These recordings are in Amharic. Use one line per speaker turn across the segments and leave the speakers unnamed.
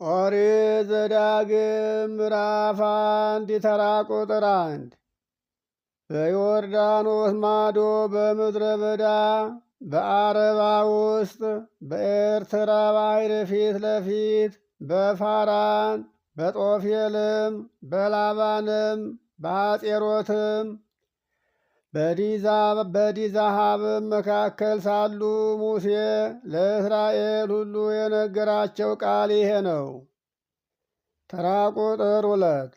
ኦሪት ዘዳግም ምዕራፍ 1 ተራ ቁጥር 1 በዮርዳኖስ ማዶ በምድረ በዳ በአረባ ውስጥ በኤርትራ ባሕር ፊት ለፊት በፋራን በጦፌልም በላባንም በሐጼሮትም በዲዛሃብም መካከል ሳሉ ሙሴ ለእስራኤል ሁሉ የነገራቸው ቃል ይሄ ነው። ተራ ቁጥር 2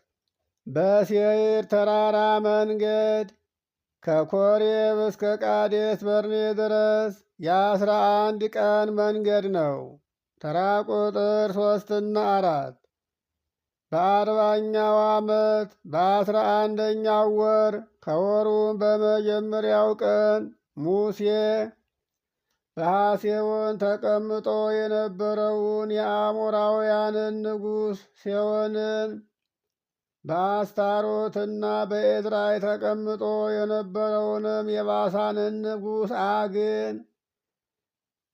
በሴይር ተራራ መንገድ ከኮሬብ እስከ ቃዴስ በርኔ ድረስ የ11 ቀን መንገድ ነው። ተራ ቁጥር 3ና 4 በ40ኛው ዓመት በ11ኛው ወር ከወሩም በመጀመሪያው ቀን ሙሴ በሐሴቦን ተቀምጦ የነበረውን የአሞራውያንን ንጉሥ ሴዎንን በአስታሮትና በኤድራይ ተቀምጦ የነበረውንም የባሳንን ንጉሥ አግን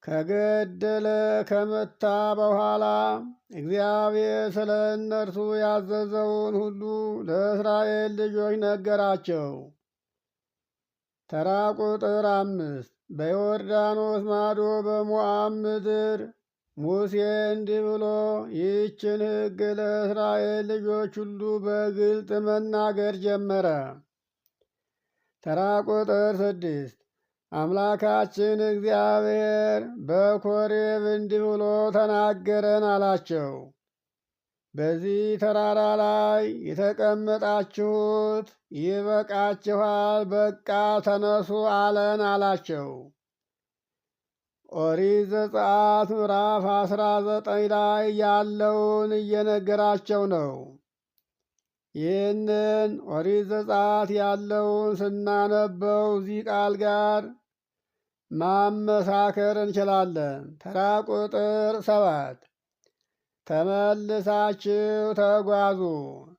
ከገደለ ከመታ በኋላ እግዚአብሔር ስለ እነርሱ ያዘዘውን ሁሉ ለእስራኤል ልጆች ነገራቸው። ተራ ቁጥር 5 በዮርዳኖስ ማዶ በሞዓብ ምድር ሙሴ እንዲህ ብሎ ይህችን ሕግ ለእስራኤል ልጆች ሁሉ በግልጥ መናገር ጀመረ። ተራ ቁጥር 6 አምላካችን እግዚአብሔር በኮሬብ እንዲህ ብሎ ተናገረን አላቸው። በዚህ ተራራ ላይ የተቀመጣችሁት ይበቃችኋል፣ በቃ ተነሱ አለን አላቸው። ኦሪት ዘጸአት ምዕራፍ 19 ላይ ያለውን እየነገራቸው ነው። ይህንን ኦሪት ዘጸአት ያለውን ስናነበው እዚህ ቃል ጋር ማመሳከር እንችላለን። ተራ ቁጥር 7 ተመልሳችሁ ተጓዙ፣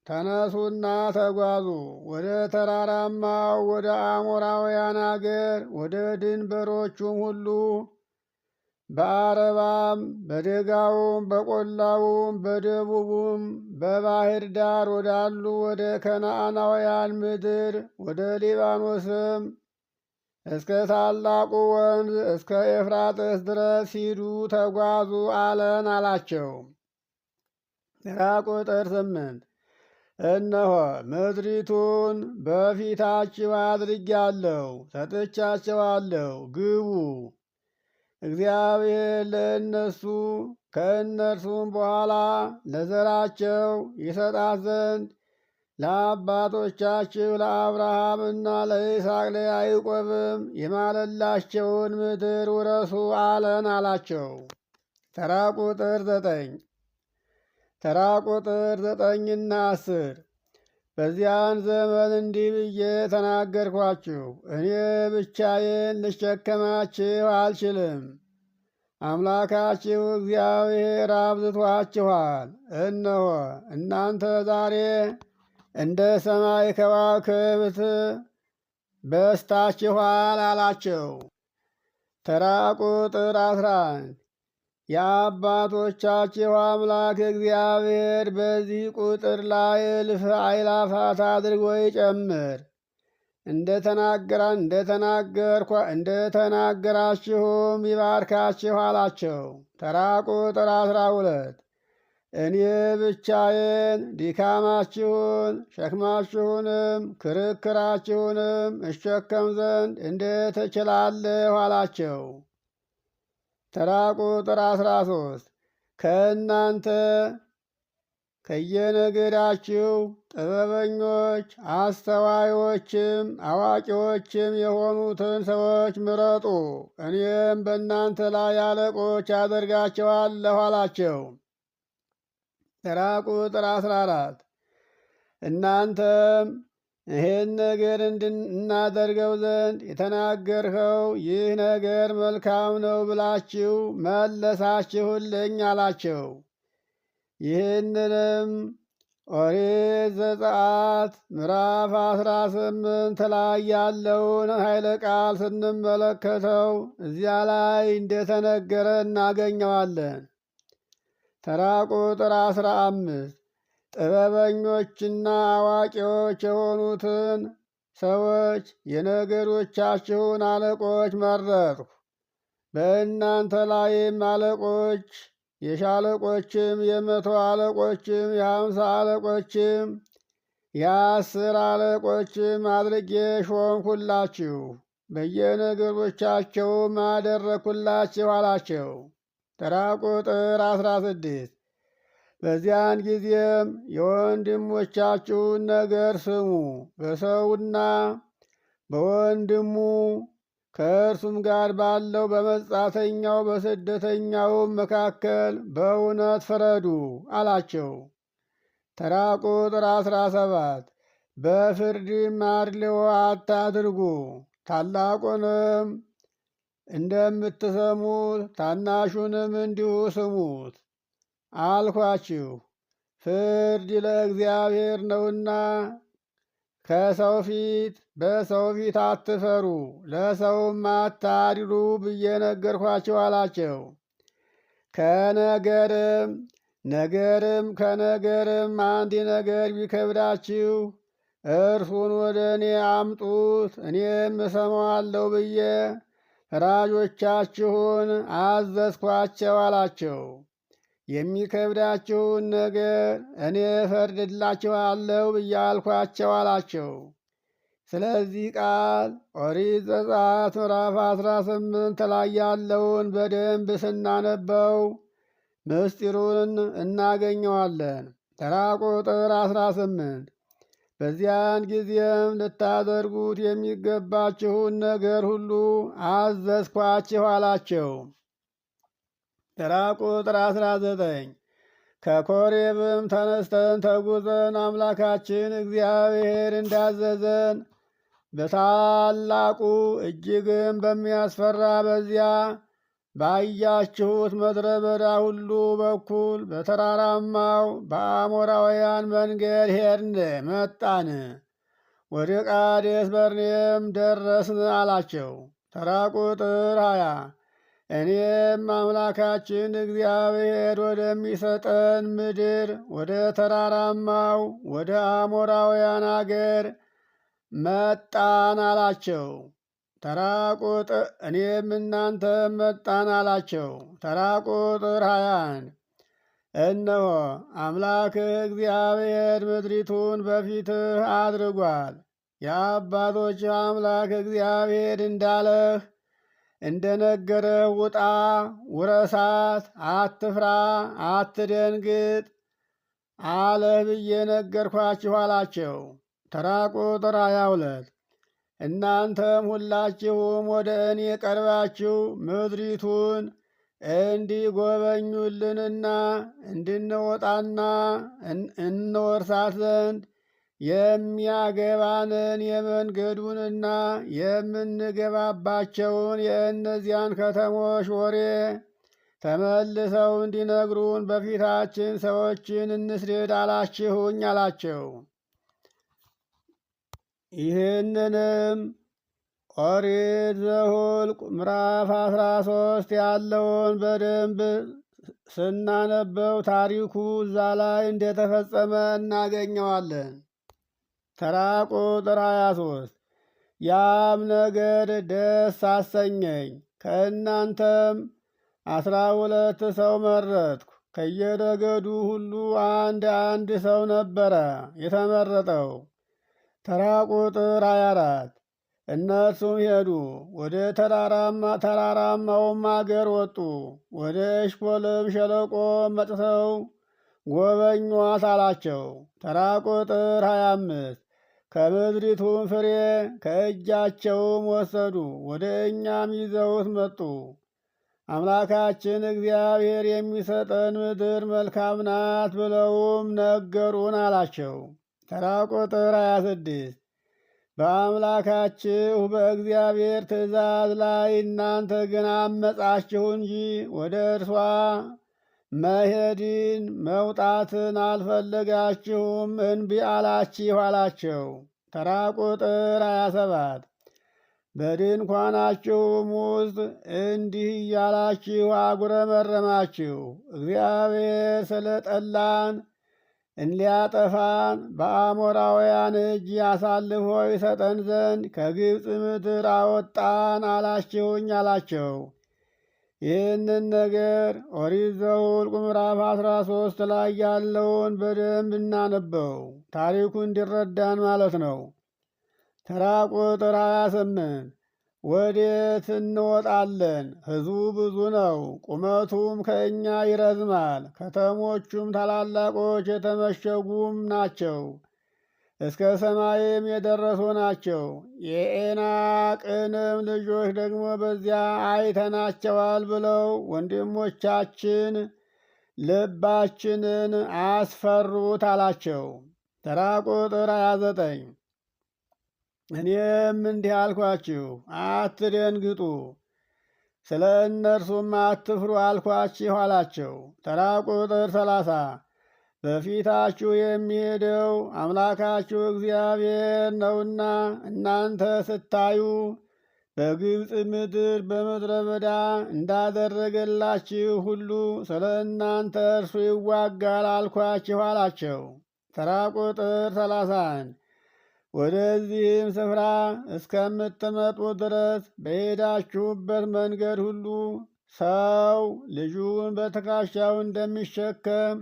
ተነሱና ተጓዙ ወደ ተራራማው ወደ አሞራውያን አገር ወደ ድንበሮቹም ሁሉ በአረባም በደጋውም በቆላውም በደቡቡም በባሕር ዳር ወዳሉ ወደ ከነዓናውያን ምድር ወደ ሊባኖስም እስከ ታላቁ ወንዝ እስከ ኤፍራጥስ ድረስ ሂዱ ተጓዙ አለን አላቸው። ተራ ቁጥር 8 እነሆ ምድሪቱን በፊታችሁ አድርጌአለሁ፣ ሰጥቻቸዋለሁ፣ ግቡ። እግዚአብሔር ለእነሱ ከእነርሱም በኋላ ለዘራቸው ይሰጣት ዘንድ ለአባቶቻችሁ ለአብርሃምና ለይስሐቅ ለያዕቆብም የማለላቸውን ምድር ውረሱ አለን አላቸው። ተራ ቁጥር 9 ተራ ቁጥር 9ና 10 በዚያን ዘመን እንዲህ ብዬ ተናገርኳችሁ፣ እኔ ብቻዬን ልሸከማችሁ አልችልም። አምላካችሁ እግዚአብሔር አብዝቷችኋል። እነሆ እናንተ ዛሬ እንደ ሰማይ ከዋክብት በዝታችኋል አላቸው። ተራ ቁጥር 11 የአባቶቻችሁ አምላክ እግዚአብሔር በዚህ ቁጥር ላይ እልፍ አእላፋት አድርጎ ይጨምር፣ እንደተናገራችሁም ይባርካችሁ አላቸው። ተራ ቁጥር 12 እኔ ብቻዬን ድካማችሁን ሸክማችሁንም ክርክራችሁንም እሸከም ዘንድ እንዴት እችላለሁ አላቸው። ተራ ቁጥር 13 ከእናንተ ከየነገዳችሁ ጥበበኞች አስተዋዮችም አዋቂዎችም የሆኑትን ሰዎች ምረጡ፣ እኔም በእናንተ ላይ አለቆች አደርጋቸዋለሁ አላቸው። ተራ ቁጥር 14 እናንተም ይህን ነገር እናደርገው ዘንድ የተናገርኸው ይህ ነገር መልካም ነው ብላችሁ መለሳችሁልኝ አላቸው። ይህንንም ኦሪት ዘጸአት ምዕራፍ 18 ላይ ያለውን ኃይለ ቃል ስንመለከተው እዚያ ላይ እንደተነገረ እናገኘዋለን። ተራ ቁጥር 15 ጥበበኞችና አዋቂዎች የሆኑትን ሰዎች የነገዶቻችሁን አለቆች መረጥሁ። በእናንተ ላይም አለቆች የሻለቆችም 100 አለቆችም የ50 አለቆችም የ10 አለቆችም አድርጌ ሾምሁላችሁ፣ በየነገዶቻቸውም አደረግሁላችሁ አላቸው። ተራ ቁጥር 16 በዚያን ጊዜም የወንድሞቻችሁን ነገር ስሙ። በሰውና በወንድሙ ከእርሱም ጋር ባለው በመጻተኛው በስደተኛውም መካከል በእውነት ፍረዱ አላቸው። ተራ ቁጥር 17 በፍርድም አድልዎ አታድርጉ፣ ታላቁንም እንደምትሰሙት ታናሹንም እንዲሁ ስሙት አልኳችሁ። ፍርድ ለእግዚአብሔር ነውና ከሰው ፊት በሰው ፊት አትፈሩ፣ ለሰውም አታድሉ ብዬ ነገርኳቸው አላቸው። ከነገርም አንድ ነገር ቢከብዳችሁ እርሱን ወደ እኔ አምጡት፣ እኔም እሰማዋለሁ ብዬ ፈራጆቻችሁን አዘዝኳቸው አላቸው። የሚከብዳችሁን ነገር እኔ እፈርድላችኋለሁ ብዬ አልኳቸው አላቸው። ስለዚህ ቃል ኦሪት ዘጸአት ምዕራፍ 18 ላይ ያለውን በደንብ ስናነበው ምስጢሩን እናገኘዋለን። ተራ ቁጥር 18 በዚያን ጊዜም ልታደርጉት የሚገባችሁን ነገር ሁሉ አዘዝኳችሁ አላቸው። ተራ ቁጥር 19 ከኮሬብም ተነስተን ተጉዘን አምላካችን እግዚአብሔር እንዳዘዘን በታላቁ እጅግም በሚያስፈራ በዚያ ባያችሁት ምድረ በዳ ሁሉ በኩል በተራራማው በአሞራውያን መንገድ ሄድን መጣን፣ ወደ ቃዴስ በርኔም ደረስን አላቸው። ተራ ቁጥር 20 እኔም አምላካችን እግዚአብሔር ወደሚሰጠን ምድር ወደ ተራራማው ወደ አሞራውያን አገር መጣን አላቸው። ተራ ቁጥር እኔም እናንተም መጣን አላቸው። ተራ ቁጥር 21 እነሆ አምላክህ እግዚአብሔር ምድሪቱን በፊትህ አድርጓል። የአባቶች አምላክ እግዚአብሔር እንዳለህ እንደነገረህ ውጣ፣ ውረሳት፣ አትፍራ፣ አትደንግጥ አለህ ብዬ ነገርኳችሁ አላቸው። ተራ ቁጥር 22 እናንተም ሁላችሁም ወደ እኔ ቀርባችሁ ምድሪቱን እንዲጎበኙልንና እንድንወጣና እንወርሳት ዘንድ የሚያገባንን የመንገዱንና የምንገባባቸውን የእነዚያን ከተሞች ወሬ ተመልሰው እንዲነግሩን በፊታችን ሰዎችን እንስደድ አላችሁኝ አላቸው። ይህንንም ኦሪት ዘኍልቍ ምዕራፍ 13 ያለውን በደንብ ስናነበው ታሪኩ እዛ ላይ እንደተፈጸመ እናገኘዋለን። ተራ ቁጥር 23 ያም ነገር ደስ አሰኘኝ፣ ከእናንተም 12 ሰው መረጥኩ። ከየነገዱ ሁሉ አንድ ሰው ነበረ የተመረጠው። ተራ ቁጥር 24 እነርሱም ሄዱ፣ ወደ ተራራማውም አገር ወጡ። ወደ ኤሽኮልም ሸለቆ መጥተው ጎበኟት አላቸው። ተራ ቁጥር 25 ከምድሪቱም ፍሬ ከእጃቸውም ወሰዱ፣ ወደ እኛም ይዘውት መጡ። አምላካችን እግዚአብሔር የሚሰጠን ምድር መልካም ናት ብለውም ነገሩን አላቸው። ተራ ቁጥር 26 በአምላካችሁ በእግዚአብሔር ትእዛዝ ላይ እናንተ ግን አመጻችሁ እንጂ ወደ እርሷ መሄድን መውጣትን አልፈለጋችሁም፣ እንቢ አላችሁ አላቸው። ተራ ቁጥር 27 በድንኳናችሁም ውስጥ እንዲህ እያላችሁ አጉረመረማችሁ። እግዚአብሔር ስለ ጠላን እንዲያጠፋን በአሞራውያን እጅ አሳልፎ ይሰጠን ዘንድ ከግብፅ ምድር አወጣን አላችሁኝ አላቸው። ይህንን ነገር ኦሪት ዘኍልቍ ምዕራፍ 13 ላይ ያለውን በደንብ እናነበው፣ ታሪኩ እንዲረዳን ማለት ነው። ተራ ቁጥር 28 ወዴት እንወጣለን? ሕዝቡ ብዙ ነው፣ ቁመቱም ከእኛ ይረዝማል፣ ከተሞቹም ታላላቆች የተመሸጉም ናቸው፣ እስከ ሰማይም የደረሱ ናቸው። የዔናቅንም ልጆች ደግሞ በዚያ አይተናቸዋል ብለው ወንድሞቻችን ልባችንን አስፈሩት አላቸው። ተራ ቁጥር 29 እኔም እንዲህ አልኳችሁ፣ አትደንግጡ፣ ስለ እነርሱም አትፍሩ አልኳችሁ አላቸው። ተራ ቁጥር 30 በፊታችሁ የሚሄደው አምላካችሁ እግዚአብሔር ነውና እናንተ ስታዩ በግብፅ ምድር በምድረ በዳ እንዳደረገላችሁ ሁሉ ስለ እናንተ እርሱ ይዋጋል አልኳችሁ አላቸው። ተራ ቁጥር 31 ወደዚህም ስፍራ እስከምትመጡ ድረስ በሄዳችሁበት መንገድ ሁሉ ሰው ልጁን በትከሻው እንደሚሸከም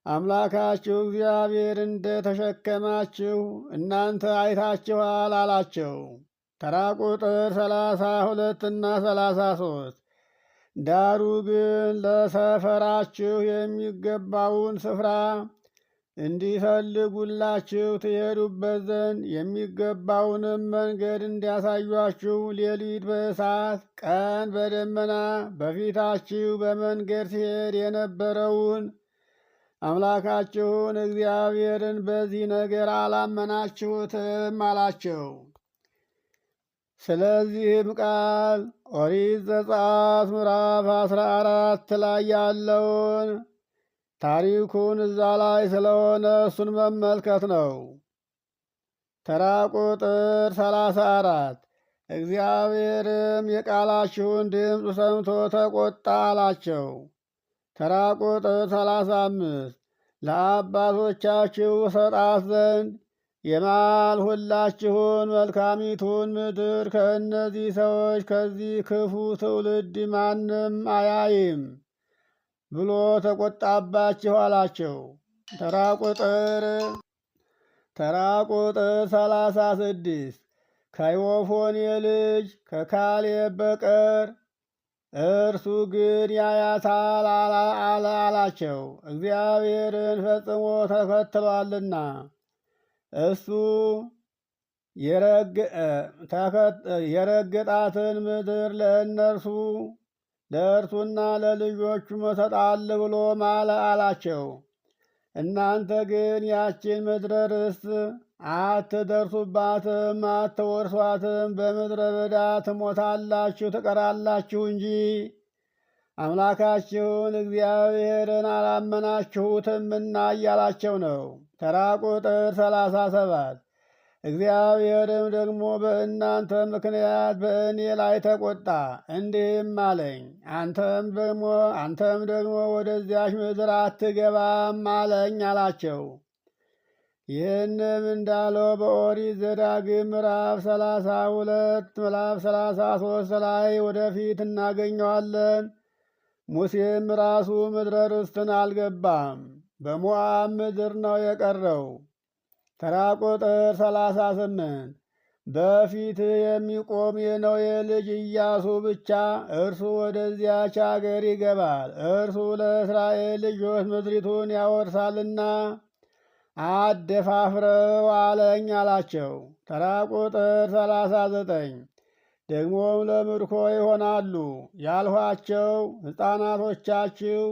አምላካችሁ እግዚአብሔር እንደ ተሸከማችሁ እናንተ አይታችኋል አላቸው። ተራ ቁጥር 32 እና 33 ዳሩ ግን ለሰፈራችሁ የሚገባውን ስፍራ እንዲፈልጉላችሁ ትሄዱበት ዘንድ የሚገባውንም መንገድ እንዲያሳዩአችሁ ሌሊት በእሳት ቀን በደመና በፊታችሁ በመንገድ ሲሄድ የነበረውን አምላካችሁን እግዚአብሔርን በዚህ ነገር አላመናችሁትም አላቸው። ስለዚህም ቃል ኦሪት ዘጸአት ምዕራፍ 14 ላይ ያለውን ታሪኩን እዛ ላይ ስለሆነ እሱን መመልከት ነው። ተራ ቁጥር 34 እግዚአብሔርም የቃላችሁን ድምፅ ሰምቶ ተቆጣ አላቸው። ተራ ቁጥር 35 ለአባቶቻችሁ እሰጣት ዘንድ የማልሁላችሁን መልካሚቱን ምድር ከእነዚህ ሰዎች ከዚህ ክፉ ትውልድ ማንም አያይም ብሎ ተቆጣባችሁ አላቸው። ተራ ቁጥር 36 ከዮፎኔ ልጅ ከካሌብ በቀር እርሱ ግን ያያታል አላቸው። እግዚአብሔርን ፈጽሞ ተከትሏልና እሱ የረገጣትን ምድር ለእርሱና ለልጆቹ እሰጣለሁ ብሎ ማለ አላቸው። እናንተ ግን ያችን ምድረ ርስት አትደርሱባትም፣ አትወርሷትም፣ በምድረ በዳ ትሞታላችሁ ትቀራላችሁ እንጂ አምላካችሁን እግዚአብሔርን አላመናችሁትምና እያላቸው ነው። ተራ ቁጥር 37 እግዚአብሔርም ደግሞ በእናንተ ምክንያት በእኔ ላይ ተቆጣ፣ እንዲህም አለኝ፣ አንተም ደግሞ ወደዚያች ምድር አትገባም አለኝ አላቸው። ይህንም እንዳለው በኦሪት ዘዳግም ምዕራፍ 32 ምዕራፍ 33 ላይ ወደፊት እናገኘዋለን። ሙሴም ራሱ ምድረ ርስትን አልገባም፣ በሞዓብ ምድር ነው የቀረው። ተራ ቁጥር 38 በፊት የሚቆም የነዌ ልጅ ኢያሱ ብቻ እርሱ ወደዚያች አገር ይገባል፣ እርሱ ለእስራኤል ልጆች ምድሪቱን ያወርሳልና አደፋፍረው አለኝ አላቸው። ተራ ቁጥር 39 ደግሞም ለምርኮ ይሆናሉ ያልኋቸው ሕፃናቶቻችሁ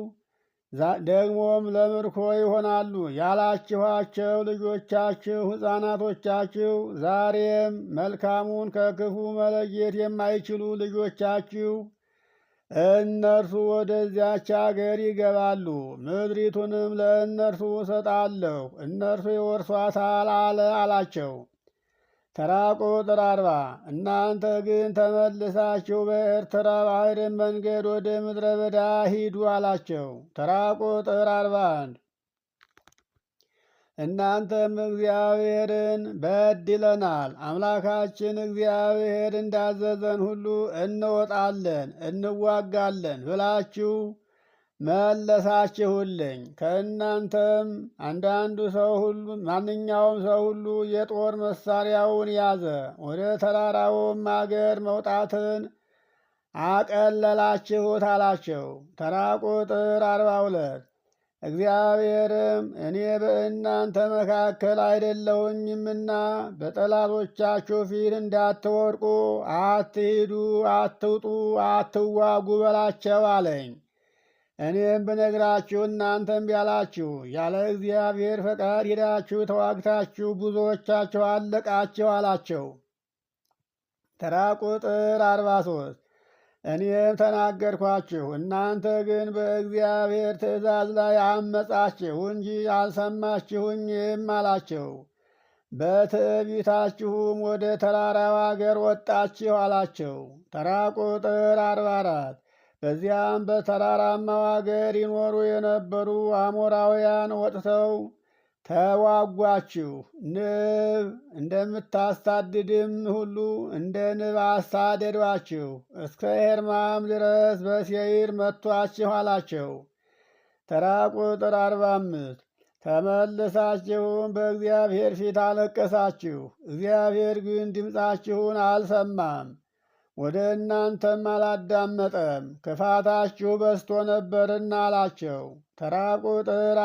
ደግሞም ለምርኮ ይሆናሉ ያላችኋቸው ልጆቻችሁ ሕፃናቶቻችሁ ዛሬም መልካሙን ከክፉ መለየት የማይችሉ ልጆቻችሁ እነርሱ ወደዚያች አገር ይገባሉ፣ ምድሪቱንም ለእነርሱ እሰጣለሁ፣ እነርሱ ይወርሷታል አለ አላቸው። ተራ ቁጥር 40 እናንተ ግን ተመልሳችሁ በኤርትራ ባሕርን መንገድ ወደ ምድረ በዳ ሂዱ አላቸው። ተራ ቁጥር 41 እናንተም እግዚአብሔርን በድለናል፣ አምላካችን እግዚአብሔር እንዳዘዘን ሁሉ እንወጣለን እንዋጋለን ብላችሁ መለሳችሁልኝ። ከእናንተም አንዳንዱ ሰው ሁሉ ማንኛውም ሰው ሁሉ የጦር መሳሪያውን ያዘ፣ ወደ ተራራውም አገር መውጣትን አቀለላችሁት አላቸው። ተራ ቁጥር 42 እግዚአብሔርም እኔ በእናንተ መካከል አይደለሁኝምና በጠላቶቻችሁ ፊት እንዳትወድቁ አትሂዱ፣ አትውጡ፣ አትዋጉ በላቸው አለኝ። እኔም ብነግራችሁ እናንተም ቢያላችሁ ያለ እግዚአብሔር ፈቃድ ሄዳችሁ ተዋግታችሁ ብዙዎቻችሁ አለቃችሁ አላቸው። ተራ ቁጥር 43 እኔም ተናገርኳችሁ፣ እናንተ ግን በእግዚአብሔር ትእዛዝ ላይ አመጻችሁ እንጂ አልሰማችሁኝም አላቸው። በትዕቢታችሁም ወደ ተራራው አገር ወጣችሁ አላቸው። ተራ ቁጥር 44 በዚያም በተራራማው አገር ይኖሩ የነበሩ አሞራውያን ወጥተው ተዋጓችሁ። ንብ እንደምታሳድድም ሁሉ እንደ ንብ አሳደዷችሁ። እስከ ኤርማም ድረስ በሴይር መቷችሁ አላቸው። ተራ ቁጥር 45 ተመልሳችሁም በእግዚአብሔር ፊት አለቀሳችሁ። እግዚአብሔር ግን ድምፃችሁን አልሰማም፣ ወደ እናንተም አላዳመጠም፣ ክፋታችሁ በዝቶ ነበርና አላቸው። ተራ ቁጥር